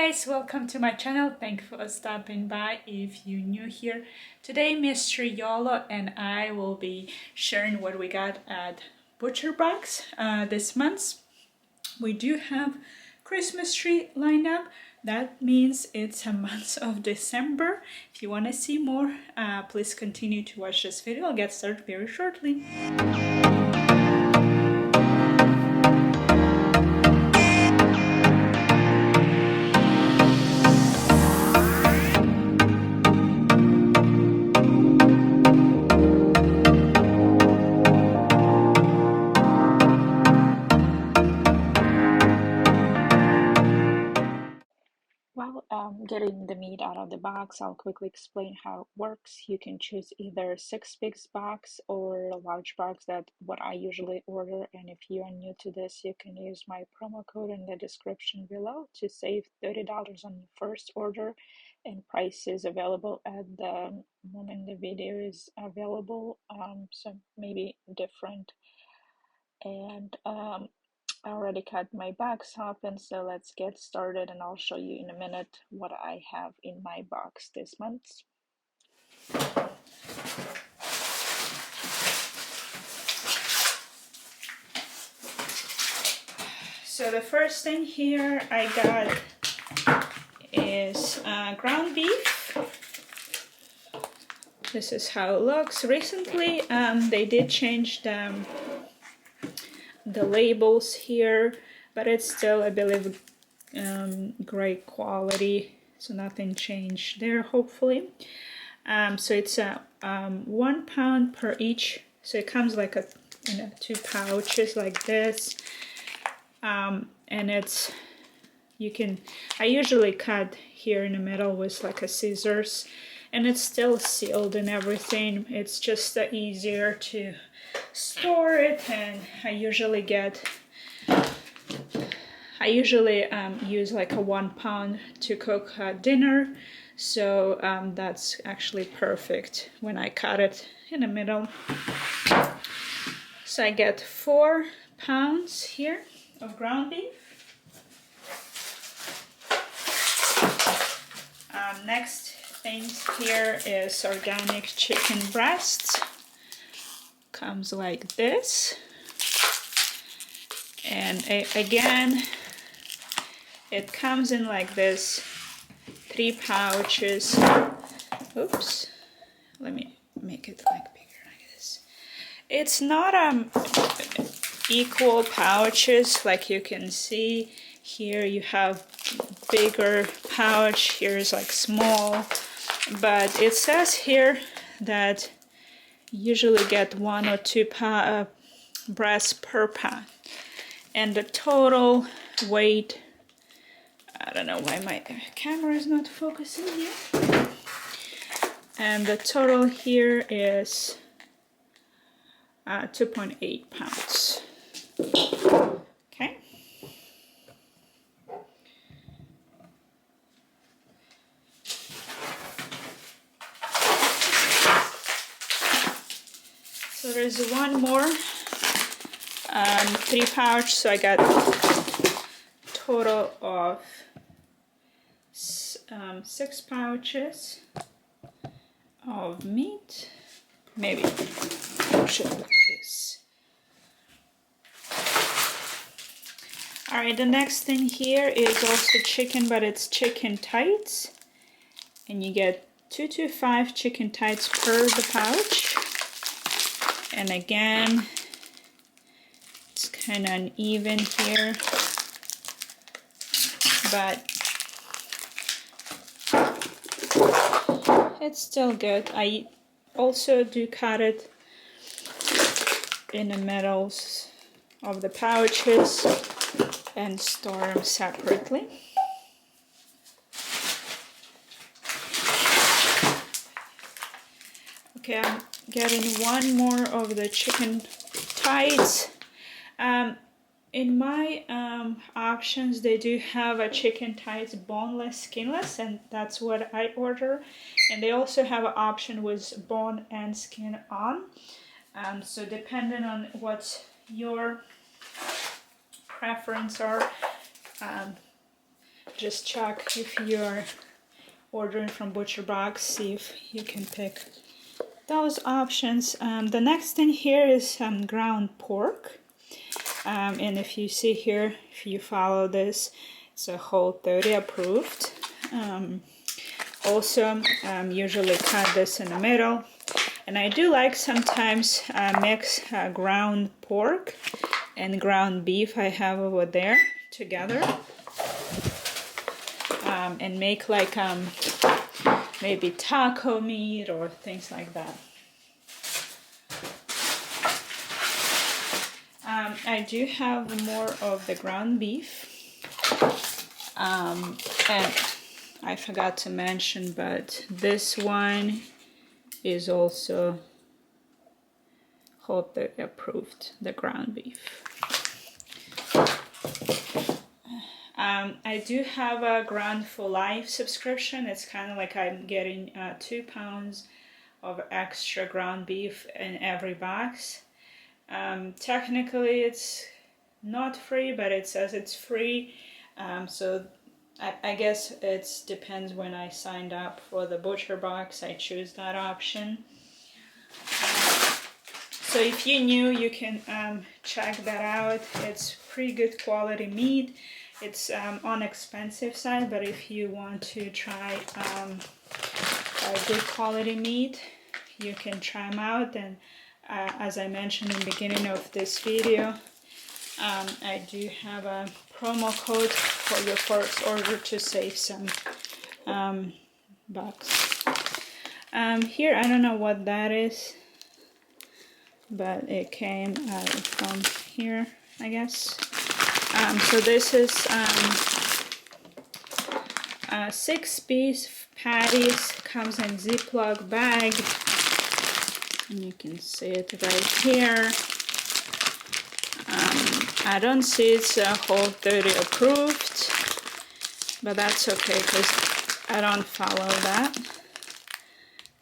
guys, welcome to my channel. Thank you for stopping by if you're new here. Today Mr. Yolo and I will be sharing what we got at ButcherBox this month. We do have Christmas tree lined up. That means it's a month of December. If you want to see more, please continue to watch this video. I'll get started very shortly. Getting the meat out of the box, I'll quickly explain how it works. You can choose either 6-piece box or a large box, that's what I usually order. And if you are new to this, you can use my promo code in the description below to save $30 on your first order. And price is available at the moment the video is available, so maybe different. And I already cut my box open, so let's get started and I'll show you in a minute what I have in my box this month. So the first thing here I got is ground beef. This is how it looks. Recently they did change the labels here, but it's still, I believe, great quality, so nothing changed there, hopefully. So it's 1 pound per each, so it comes like a 2 pouches like this, and it's, I usually cut here in the middle with like a scissors, and it's still sealed and everything. It's just easier to store it, and I usually use like a 1 pound to cook dinner, so that's actually perfect when I cut it in the middle. So I get 4 pounds here of ground beef. Next thing here is organic chicken breasts. Comes like this, and again it comes in like this 3 pouches. Oops, let me make it like bigger like this. It's not equal pouches, like you can see here. You have bigger pouch, here is like small, but it says here that usually get 1 or 2 breasts per pound, and the total weight, I don't know why my camera is not focusing here, and the total here is 2.8 pounds. Okay. So there's one more 3 pouch, so I got total of 6 pouches of meat. Maybe I should like this. Alright, the next thing here is also chicken, but it's chicken tights, and you get 2 to 5 chicken tights per the pouch. And again, it's kind of uneven here, but it's still good. I also do cut it in the middles of the pouches and store them separately. Okay, I'm getting one more of the chicken thighs. In my options, they do have a chicken thighs boneless, skinless, and that's what I order. And they also have an option with bone and skin on. So depending on what your preference are, just check if you're ordering from ButcherBox, see if you can pick those options. The next thing here is ground pork. And if you see here, if you follow this, it's a Whole30 approved. Also, usually cut this in the middle. And I do like sometimes mix ground pork and ground beef I have over there together. And make like maybe taco meat or things like that. I do have more of the ground beef, and I forgot to mention, but this one is also Whole30 approved, the ground beef. I do have a Ground for Life subscription. It's kind of like I'm getting 2 pounds of extra ground beef in every box. Technically it's not free, but it says it's free. So I guess it depends when I signed up for the ButcherBox. I choose that option. So if you're new, you can check that out. It's pretty good quality meat. It's on expensive side, but if you want to try a good quality meat, you can try them out. And as I mentioned in the beginning of this video, I do have a promo code for your first order to save some bucks. Here, I don't know what that is, but it came from here, I guess. So this is 6-piece patties, comes in Ziploc bag, and you can see it right here. I don't see it's Whole30 approved, but that's okay because I don't follow that.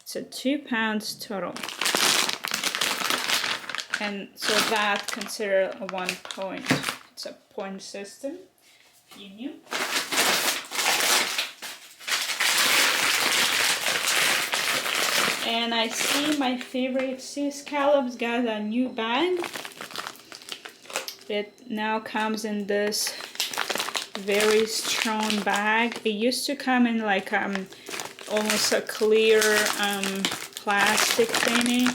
It's a 2 pounds total. And so that considered a 1 point. It's a point system, if you knew. And I see my favorite sea scallops got a new bag. It now comes in this very strong bag. It used to come in like almost a clear plastic thingy.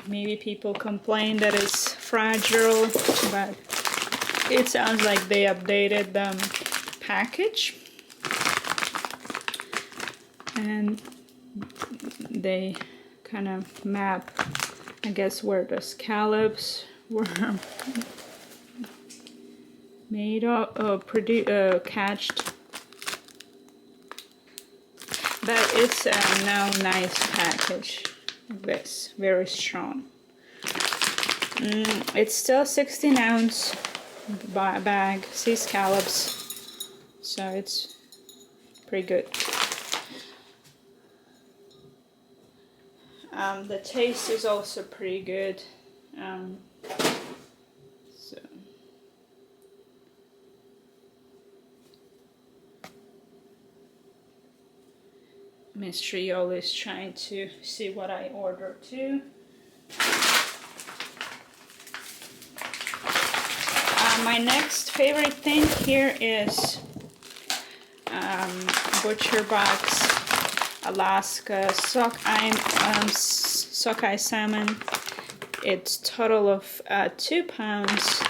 Maybe people complain that it's fragile, but it sounds like they updated the package. And they kind of map, I guess, where the scallops were made of, catched. But it's a now nice package. This very strong. It's still 16-ounce bag, sea scallops, so it's pretty good. The taste is also pretty good. So Mystery always trying to see what I order too. My next favorite thing here is ButcherBox Alaska Sockeye salmon. It's total of 2 pounds,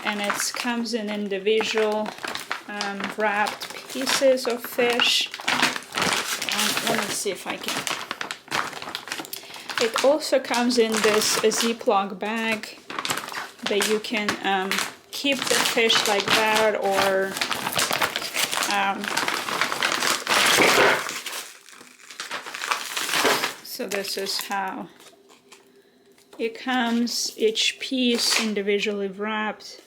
and it comes in individual wrapped pieces of fish. Let me see if I can. It also comes in this Ziploc bag that you can keep the fish like that, or so this is how it comes, each piece individually wrapped,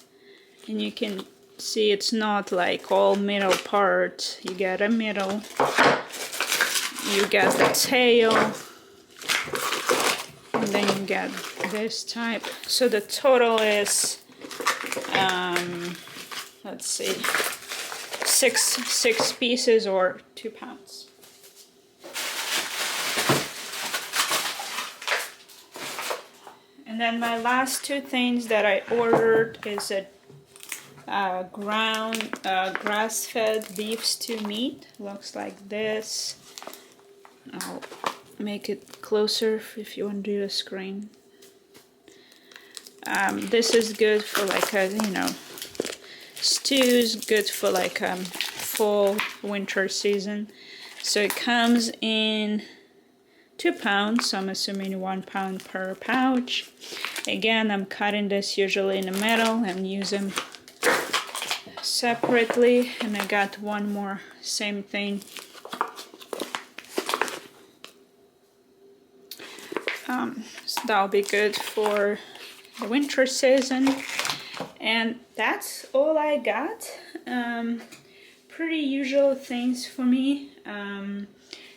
and you can see it's not like all middle part. You get a middle, you get the tail, and then you get this type. So the total is let's see, six pieces or 2 pounds. And then my last two things that I ordered is a ground grass-fed beef stew meat. Looks like this. I'll make it closer if you want to do the screen. This is good for like a, you know, stews, good for like fall winter season. So it comes in 2 pounds, so I'm assuming 1 pound per pouch. Again, I'm cutting this usually in the middle and use them separately, and I got one more, same thing. So that'll be good for the winter season. And that's all I got. Pretty usual things for me.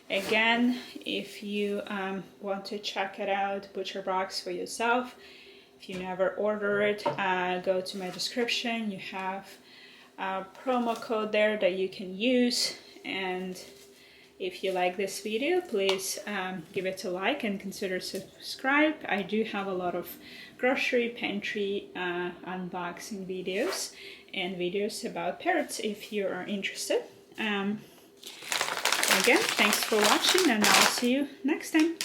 Again, if you want to check it out, ButcherBox for yourself, if you never order it, go to my description. You have a promo code there that you can use. And if you like this video, please give it a like and consider subscribe. I do have a lot of grocery pantry unboxing videos and videos about parrots if you are interested. Again, thanks for watching, and I'll see you next time.